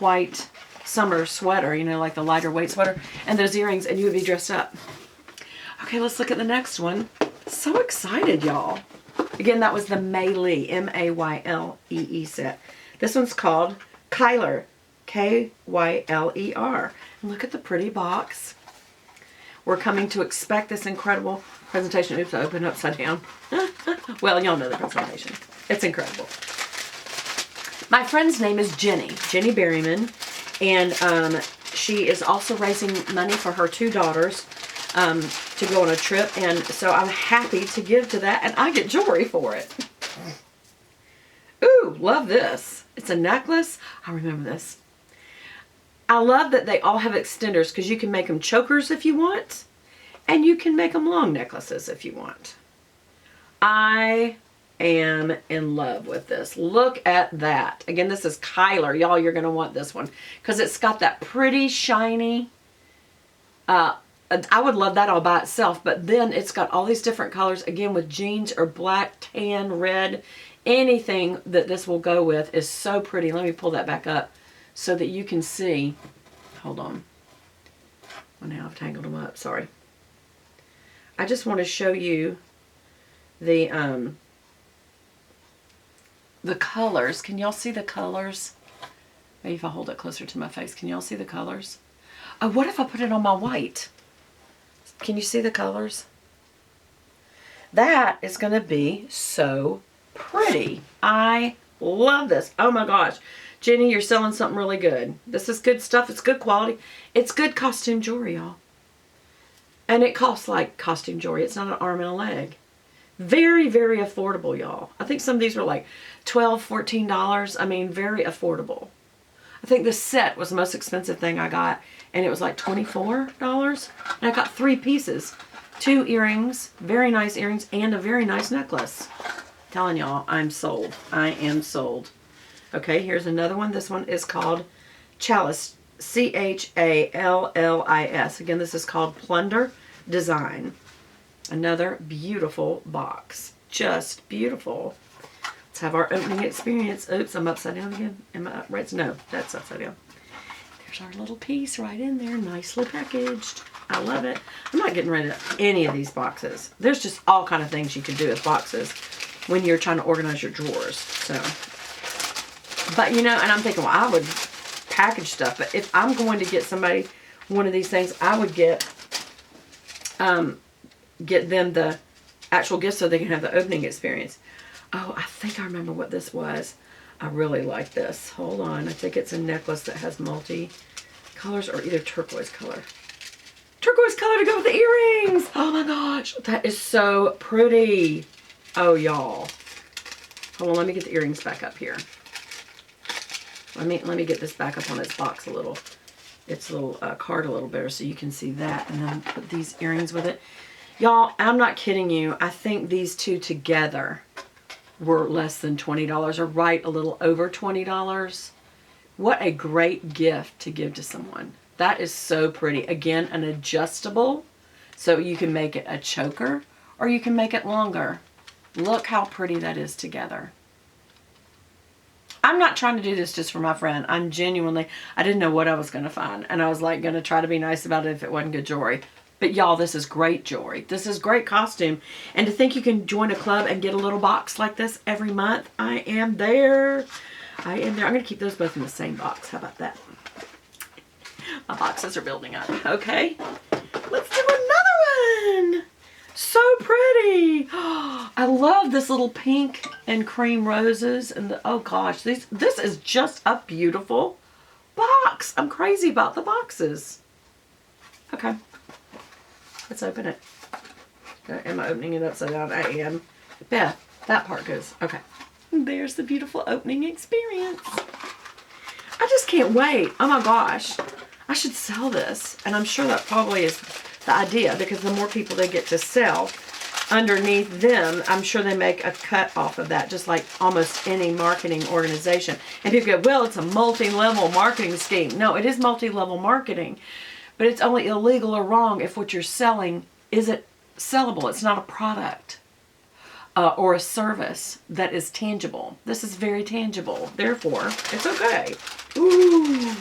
white summer sweater, you know, like the lighter weight sweater, and those earrings, and you would be dressed up. Okay, let's look at the next one. So excited, y'all. Again, that was the Maylee, M-A-Y-L-E-E set. This one's called Kyler, K-Y-L-E-R. And look at the pretty box. We're coming to expect this incredible presentation. Oops, I opened it upside down. Well, y'all know the presentation. It's incredible. My friend's name is Jenny Berryman, and she is also raising money for her 2 daughters to go on a trip, and so I'm happy to give to that, and I get jewelry for it. Ooh, love this. It's a necklace. I remember this. I love that they all have extenders because you can make them chokers if you want, and you can make them long necklaces if you want. I am in love with this. Look at that. Again, this is Kyler. Y'all, you're going to want this one because it's got that pretty shiny, I would love that all by itself, but then it's got all these different colors, again, with jeans or black, tan, red, anything that this will go with is so pretty. Let me pull that back up so that you can see. Hold on. Oh, now I've tangled them up. Sorry. I just want to show you the colors. Can y'all see the colors? Maybe if I hold it closer to my face, can y'all see the colors? Oh, what if I put it on my white? Can you see the colors? That is going to be so pretty. I love this. Oh my gosh. Jenny, you're selling something really good. This is good stuff. It's good quality. It's good costume jewelry, y'all. And it costs like costume jewelry. It's not an arm and a leg. Very, very affordable, y'all. I think some of these were like $12, $14. I mean, very affordable. I think this set was the most expensive thing I got, and it was like $24. And I got 3 pieces. 2 earrings, very nice earrings, and a very nice necklace. I'm telling y'all, I'm sold. I am sold. Okay, here's another one. This one is called Chalice, C-H-A-L-L-I-S. Again, this is called Plunder Design. Another beautiful box. Just beautiful. Let's have our opening experience. Oops, I'm upside down again. Am I upright? No, that's upside down. There's our little piece right in there, nicely packaged. I love it. I'm not getting rid of any of these boxes. There's just all kind of things you can do with boxes when you're trying to organize your drawers. So, but you know, and I'm thinking, well, I would package stuff, but if I'm going to get somebody one of these things, I would get them the actual gift so they can have the opening experience. Oh, I think I remember what this was. I really like this. Hold on. I think it's a necklace that has multi colors or either turquoise color. Turquoise color to go with the earrings. Oh my gosh. That is so pretty. Oh, y'all. Hold on. Let me get the earrings back up here. Let me get this back up on its box a little. Its little card a little better so you can see that. And then put these earrings with it. Y'all, I'm not kidding you. I think these two together were less than $20 or right a little over $20. What a great gift to give to someone. That is so pretty. Again, an adjustable, so you can make it a choker or you can make it longer. Look how pretty that is together. I'm not trying to do this just for my friend. I'm genuinely, I didn't know what I was going to find, and I was like going to try to be nice about it if it wasn't good jewelry. But y'all, this is great jewelry. This is great costume. And to think you can join a club and get a little box like this every month, I am there. I am there. I'm going to keep those both in the same box. How about that? My boxes are building up. Okay. Let's do another one. So pretty. I love this little pink and cream roses. And oh gosh, this is just a beautiful box. I'm crazy about the boxes. Okay. Let's open it. Am I opening it upside down? I am. Beth, that part goes. Okay. There's the beautiful opening experience. I just can't wait. Oh my gosh. I should sell this. And I'm sure that probably is the idea, because the more people they get to sell underneath them, I'm sure they make a cut off of that, just like almost any marketing organization. And people go, well, it's a multi-level marketing scheme. No, it is multi-level marketing. But it's only illegal or wrong if what you're selling isn't sellable. It's not a product or a service that is tangible. This is very tangible. Therefore, it's okay. Ooh.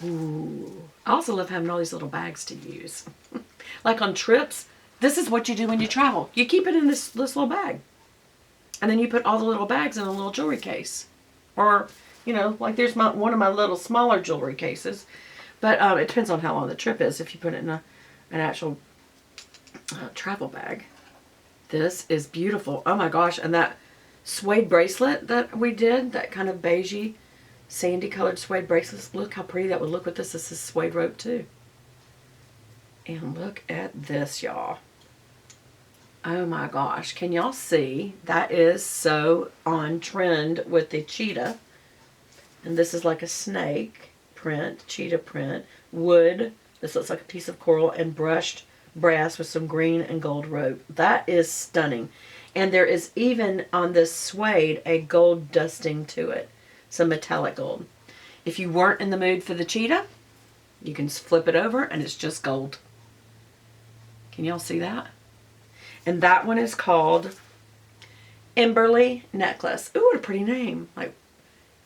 Ooh. I also love having all these little bags to use. Like on trips, this is what you do when you travel. You keep it in this little bag. And then you put all the little bags in a little jewelry case. Or, you know, like there's one of my little smaller jewelry cases. But it depends on how long the trip is if you put it in an actual travel bag. This is beautiful. Oh my gosh. And that suede bracelet that we did, that kind of beigey, sandy colored suede bracelets. Look how pretty that would look with this. This is suede rope too. And look at this, y'all. Oh my gosh. Can y'all see? That is so on trend with the cheetah. And this is like a snake print, cheetah print, wood. This looks like a piece of coral and brushed brass with some green and gold rope. That is stunning. And there is even on this suede a gold dusting to it. Some metallic gold. If you weren't in the mood for the cheetah, you can flip it over and it's just gold. Can y'all see that? And that one is called Emberly Necklace. Ooh, what a pretty name. Like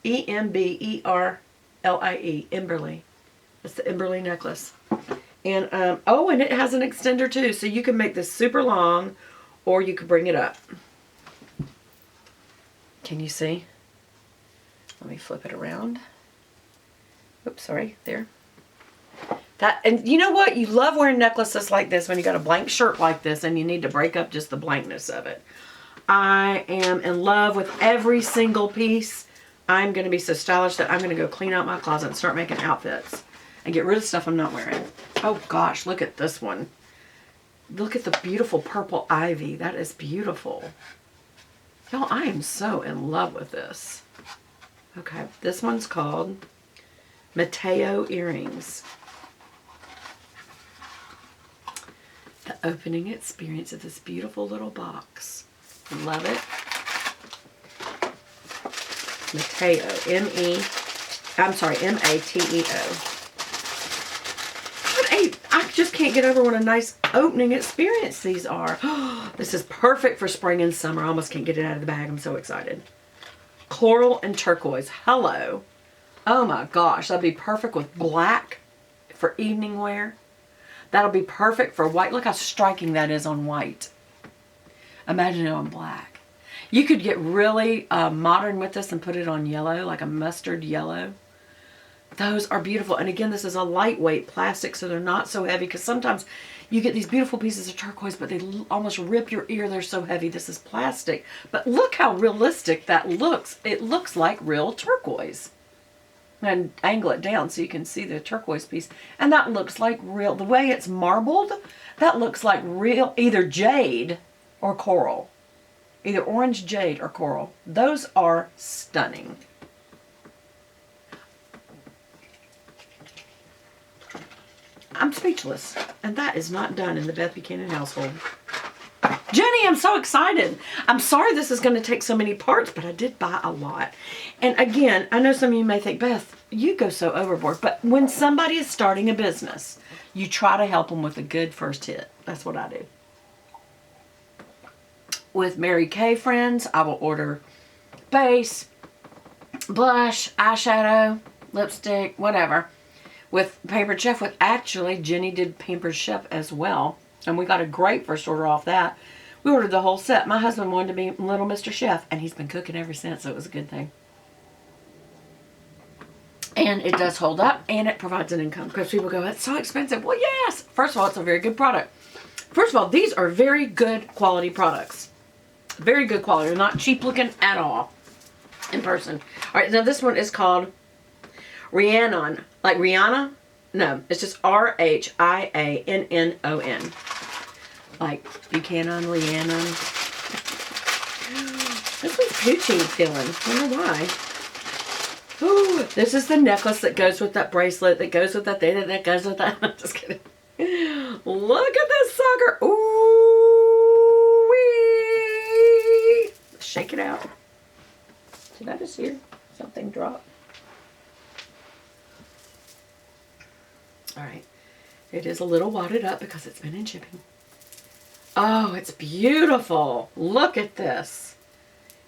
Emberlie. Emberly. That's the Emberly necklace. And, oh, and it has an extender too. So you can make this super long or you could bring it up. Can you see? Let me flip it around. Oops, sorry, there. That, and you know what? You love wearing necklaces like this when you got a blank shirt like this and you need to break up just the blankness of it. I am in love with every single piece. I'm going to be so stylish that I'm going to go clean out my closet and start making outfits and get rid of stuff I'm not wearing. Oh gosh, look at this one. Look at the beautiful purple ivy. That is beautiful. Y'all, I am so in love with this. Okay, this one's called Mateo Earrings. The opening experience of this beautiful little box. Love it. Mateo, M-A-T-E-O. I just can't get over what a nice opening experience these are. This is perfect for spring and summer. I almost can't get it out of the bag. I'm so excited. Coral and turquoise. Hello. Oh my gosh. That'd be perfect with black for evening wear. That'll be perfect for white. Look how striking that is on white. Imagine it on black. You could get really modern with this and put it on yellow, like a mustard yellow. Those are beautiful. And again, this is a lightweight plastic, so they're not so heavy. Because sometimes you get these beautiful pieces of turquoise, but they almost rip your ear. They're so heavy. This is plastic. But look how realistic that looks. It looks like real turquoise. And angle it down so you can see the turquoise piece. And that looks like real. The way it's marbled, that looks like real, either jade or coral. Either orange jade or coral. Those are stunning. I'm speechless. And that is not done in the Beth Buchanan household. Jenny, I'm so excited. I'm sorry this is going to take so many parts, but I did buy a lot. And again, I know some of you may think, Beth, you go so overboard. But when somebody is starting a business, you try to help them with a good first hit. That's what I do. With Mary Kay friends, I will order base, blush, eyeshadow, lipstick, whatever. With Pampered Chef, actually, Jenny did Pampered Chef as well. And we got a great first order off that. We ordered the whole set. My husband wanted to be Little Mr. Chef, and he's been cooking ever since, so it was a good thing. And it does hold up, and it provides an income. Because people go, it's so expensive. Well, yes. First of all, it's a very good product. First of all, these are very good quality products. Very good quality. They're not cheap looking at all in person. All right, now this one is called Rhiannon. Like Rihanna? No, it's just Rhiannon. Like Buchanan, Rhiannon. This one's peachy feeling. I don't know why. Ooh, this is the necklace that goes with that bracelet, that goes with that thing, that goes with that. I'm just kidding. Look at this sucker. Ooh wee. Shake it out. Did I just hear something drop? All right. It is a little wadded up because it's been in shipping. Oh, it's beautiful. Look at this.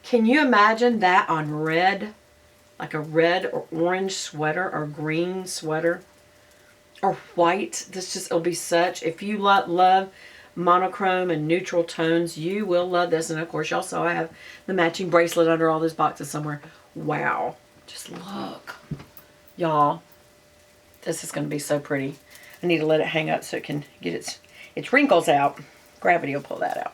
Can you imagine that on red like a red or orange sweater or green sweater or white. This just, it'll be such, if you love monochrome and neutral tones, you will love this. And of course, y'all saw I have the matching bracelet under all those boxes somewhere. Wow. Just look. Y'all, this is going to be so pretty. I need to let it hang up so it can get its wrinkles out. Gravity will pull that out.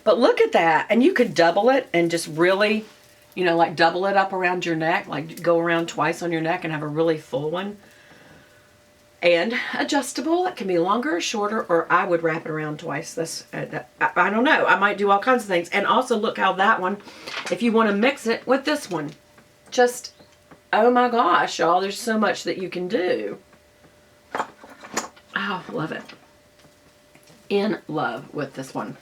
But look at that. And you could double it and just really, you know, like double it up around your neck. Like go around twice on your neck and have a really full one. And adjustable. It can be longer or shorter, or I would wrap it around twice. This, I don't know. I might do all kinds of things. And also look how that one, if you want to mix it with this one, just, oh my gosh, y'all, there's so much that you can do. Oh, love it. In love with this one.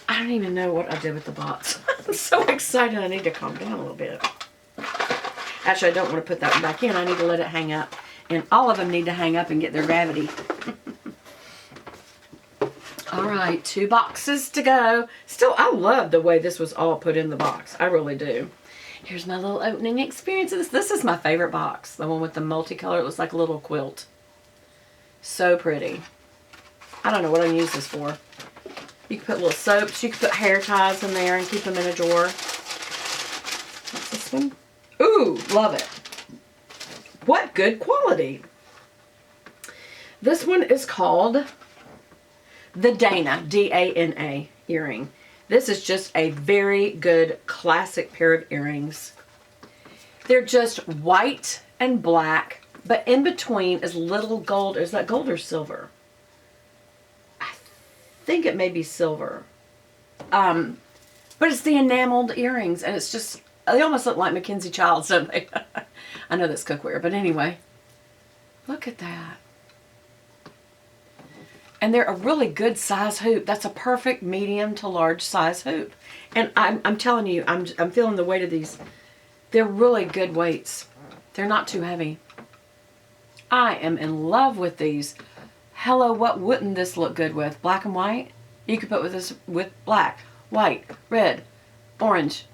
I don't even know what I did with the box. I'm so excited. I need to calm down a little bit. Actually, I don't want to put that one back in. I need to let it hang up. And all of them need to hang up and get their gravity. All right, 2 boxes to go. Still, I love the way this was all put in the box. I really do. Here's my little opening experience of this. This is my favorite box. The one with the multicolor. It looks like a little quilt. So pretty. I don't know what I'm going to use this for. You can put little soaps. You can put hair ties in there and keep them in a drawer. What's this one? Ooh, love it. What good quality. This one is called the Dana, D-A-N-A earring. This is just a very good classic pair of earrings. They're just white and black, but in between is little gold. Is that gold or silver? I think it may be silver. But it's the enameled earrings, and it's just, they almost look like Mackenzie Childs, don't they? I know that's cookware, but anyway, look at that. And they're a really good size hoop. That's a perfect medium to large size hoop. And I'm telling you, I'm feeling the weight of these. They're really good weights. They're not too heavy. I am in love with these. Hello, what wouldn't this look good with? Black and white? You could put with this with black, white, red, orange,